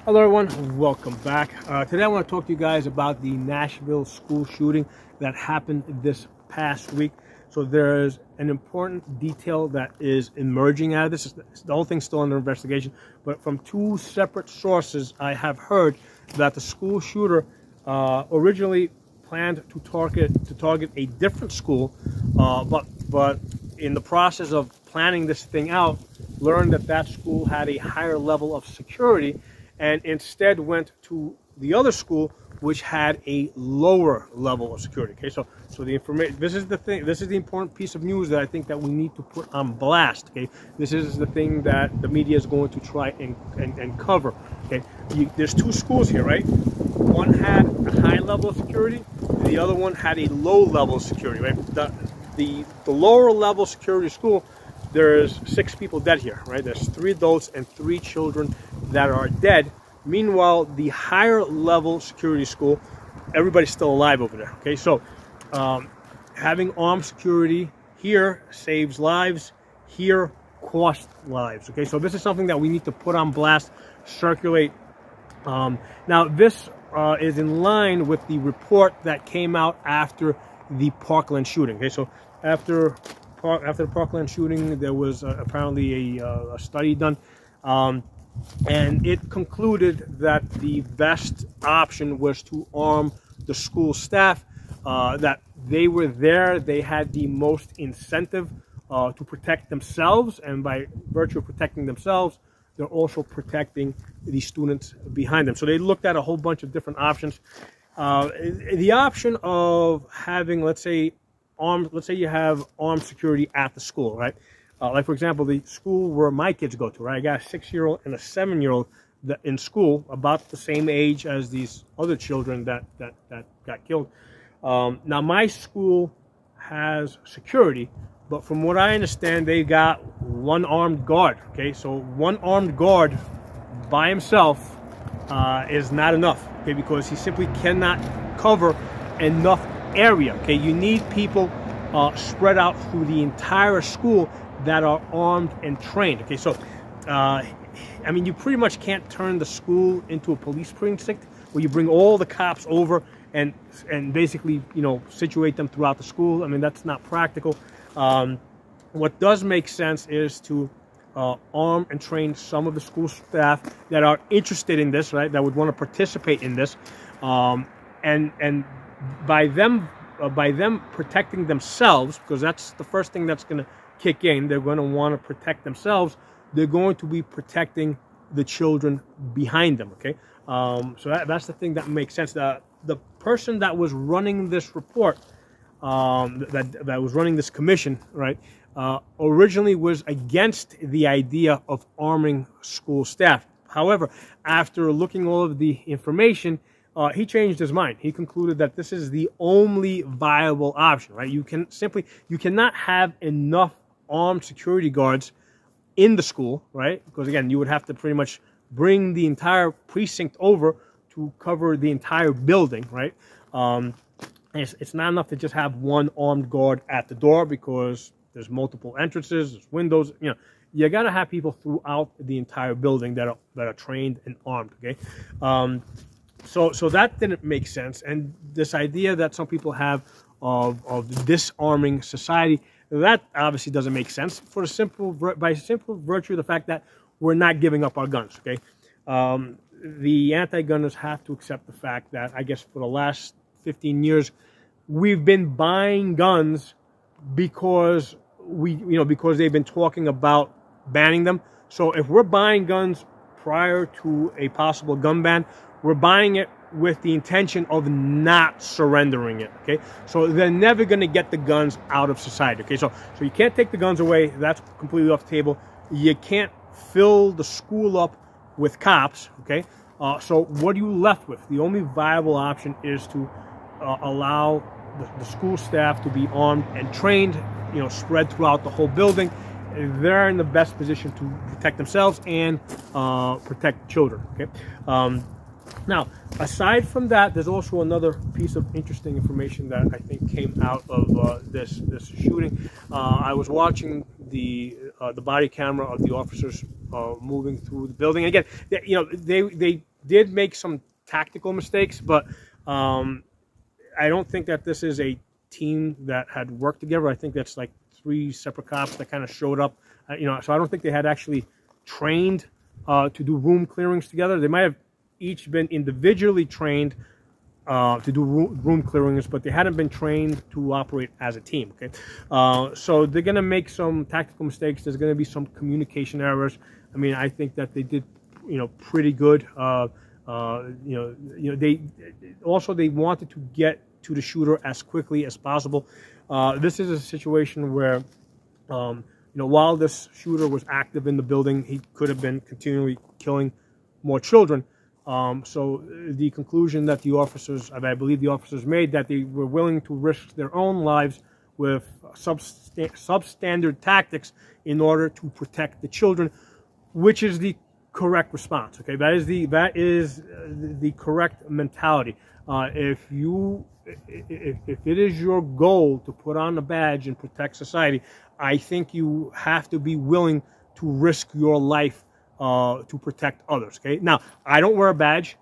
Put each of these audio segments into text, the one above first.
Hello everyone, welcome back. Today I want to talk to you guys about the Nashville school shooting that happened this past week. So there's an important detail that is emerging out of this. The whole thing's still under investigation, but from two separate sources I have heard that the school shooter originally planned to target a different school, but in the process of planning this thing out, learned that school had a higher level of security, and instead went to the other school which had a lower level of security. Okay, so the information, this is the important piece of news that I think that we need to put on blast. Okay, this is the thing that the media is going to try and cover. Okay, there's two schools here, right? One had a high level of security, the other one had a low level of security, right? The lower level security school, there's 6 people dead here, right? There's 3 adults and 3 children that are dead. Meanwhile, the higher level security school, everybody's still alive over there. Okay, so having armed security here saves lives, here costs lives. Okay, so this is something that we need to put on blast, circulate. Now this is in line with the report that came out after the Parkland shooting. Okay, so after the Parkland shooting, there was apparently a study done, and it concluded that the best option was to arm the school staff, that they were there, they had the most incentive to protect themselves, and by virtue of protecting themselves, they're also protecting the students behind them. So they looked at a whole bunch of different options. The option of having, let's say you have armed security at the school, right? Like, for example, the school where my kids go to, right? I got a 6-year-old and a 7-year-old in school, about the same age as these other children that got killed. Now, my school has security, but from what I understand, they got 1 armed guard, okay? So 1 armed guard by himself is not enough, okay? Because he simply cannot cover enough area, okay? You need people spread out through the entire school that are armed and trained. Okay, so I mean, you pretty much can't turn the school into a police precinct where you bring all the cops over and basically, you know, situate them throughout the school. I mean, that's not practical. What does make sense is to arm and train some of the school staff that are interested in this, right, that would want to participate in this, and by them protecting themselves, because that's the first thing that's going to kick in. They're going to want to protect themselves. They're going to be protecting the children behind them. Okay, so that's the thing that makes sense. The person that was running this report, that was running this commission, right, originally was against the idea of arming school staff. However, after looking all of the information, he changed his mind. He concluded that this is the only viable option, right? You cannot have enough armed security guards in the school, right? Because again, you would have to pretty much bring the entire precinct over to cover the entire building, right? It's not enough to just have 1 armed guard at the door, because there's multiple entrances, there's windows, you know. You got to have people throughout the entire building that are trained and armed, okay? So that didn't make sense, and this idea that some people have of disarming society, that obviously doesn't make sense by simple virtue of the fact that we're not giving up our guns. Okay, the anti-gunners have to accept the fact that, I guess, for the last 15 years, we've been buying guns because because they've been talking about banning them. So if we're buying guns prior to a possible gun ban, we're buying it with the intention of not surrendering it, okay? So they're never going to get the guns out of society, okay? So you can't take the guns away. That's completely off the table. You can't fill the school up with cops, okay? So what are you left with? The only viable option is to allow the school staff to be armed and trained, you know, spread throughout the whole building. They're in the best position to protect themselves and protect children, okay? Now, aside from that, there's also another piece of interesting information that I think came out of this shooting. I was watching the body camera of the officers moving through the building. Again, they did make some tactical mistakes, but I don't think that this is a team that had worked together. I think that's like 3 separate cops that kind of showed up, so I don't think they had actually trained to do room clearings together. They might have each been individually trained to do room clearings, but they hadn't been trained to operate as a team. Okay, so they're going to make some tactical mistakes. There's going to be some communication errors. I mean, I think that they did, pretty good. They wanted to get to the shooter as quickly as possible. This is a situation where, while this shooter was active in the building, he could have been continually killing more children. So the conclusion that the officers, I believe the officers made, that they were willing to risk their own lives with substandard tactics in order to protect the children, which is the correct response. Okay, that is the correct mentality. If it is your goal to put on a badge and protect society, I think you have to be willing to risk your life to protect others. Okay, now I don't wear a badge.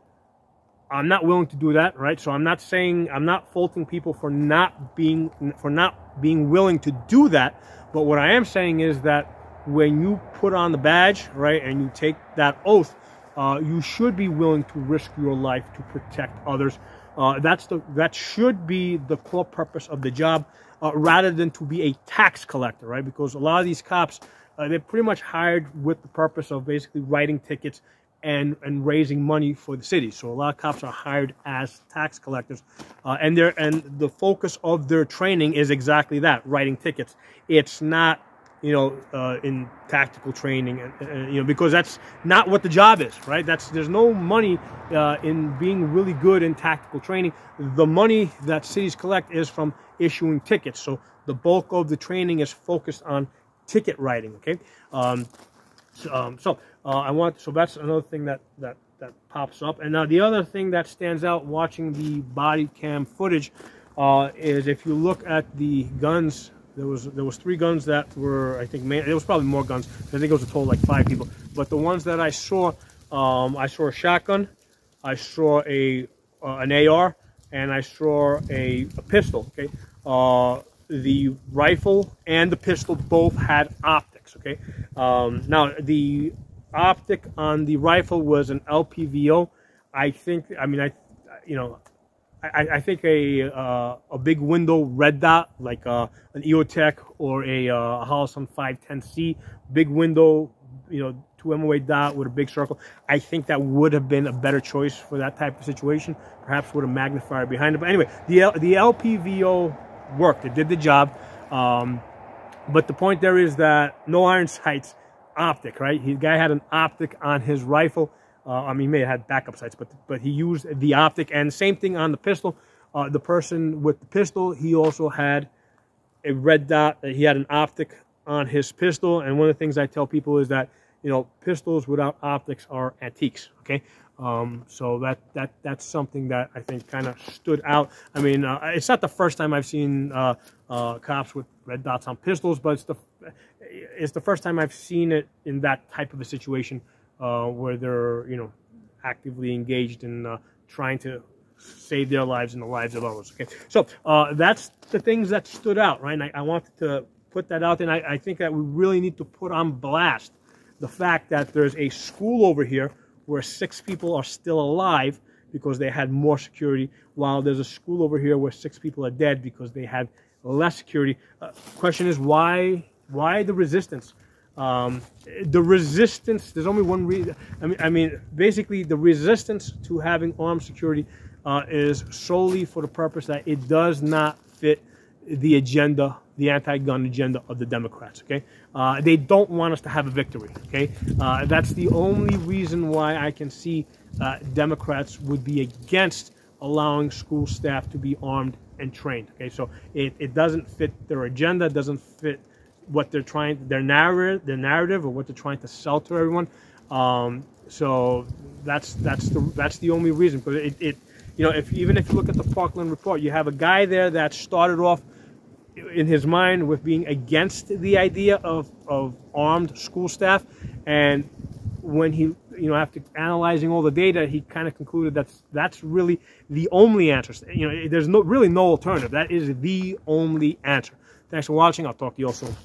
I'm not willing to do that, right? So I'm not faulting people for not being willing to do that. But what I am saying is that when you put on the badge, right, and you take that oath, you should be willing to risk your life to protect others. That should be the core purpose of the job, rather than to be a tax collector, right? Because a lot of these cops, they're pretty much hired with the purpose of basically writing tickets and raising money for the city. So a lot of cops are hired as tax collectors, and the focus of their training is exactly that: writing tickets. It's not, in tactical training, because that's not what the job is, right? There's no money in being really good in tactical training. The money that cities collect is from issuing tickets. So the bulk of the training is focused on ticket writing. Okay, so that's another thing that pops up. And now the other thing that stands out watching the body cam footage is, if you look at the guns. There was 3 guns that were, I think, there was probably more guns. I think it was a total like 5 people. But the ones that I saw a shotgun, I saw an AR, and I saw a pistol. Okay, the rifle and the pistol both had optics. Okay, now the optic on the rifle was an LPVO. I think a big window red dot, like an EOTech or a Holosun 510C, big window, 2 MOA dot with a big circle. I think that would have been a better choice for that type of situation, perhaps with a magnifier behind it. But anyway, the LPVO worked. It did the job. But the point there is that no iron sights, optic, right? The guy had an optic on his rifle. He may have had backup sights, but he used the optic. And same thing on the pistol. The person with the pistol, he also had a red dot. He had an optic on his pistol. And one of the things I tell people is that, pistols without optics are antiques. Okay, so that's something that I think kind of stood out. I mean, it's not the first time I've seen cops with red dots on pistols, but it's the first time I've seen it in that type of a situation. Where they're, actively engaged in trying to save their lives and the lives of others. Okay, so that's the things that stood out, right? And I wanted to put that out, and I think that we really need to put on blast the fact that there's a school over here where 6 people are still alive because they had more security, while there's a school over here where 6 people are dead because they had less security. Question is, why the resistance? The resistance, there's only one reason. I mean, basically the resistance to having armed security is solely for the purpose that it does not fit the agenda, the anti-gun agenda of the Democrats. Okay, they don't want us to have a victory. Okay, that's the only reason why I can see Democrats would be against allowing school staff to be armed and trained. Okay, so it doesn't fit their agenda, it doesn't fit what they're trying, their narrative, or what they're trying to sell to everyone. So that's the only reason. But even if you look at the Parkland report, you have a guy there that started off in his mind with being against the idea of armed school staff, and when he you know, after analyzing all the data, he kind of concluded that's really the only answer. You know, there's really no alternative. That is the only answer. Thanks for watching. I'll talk to you all soon.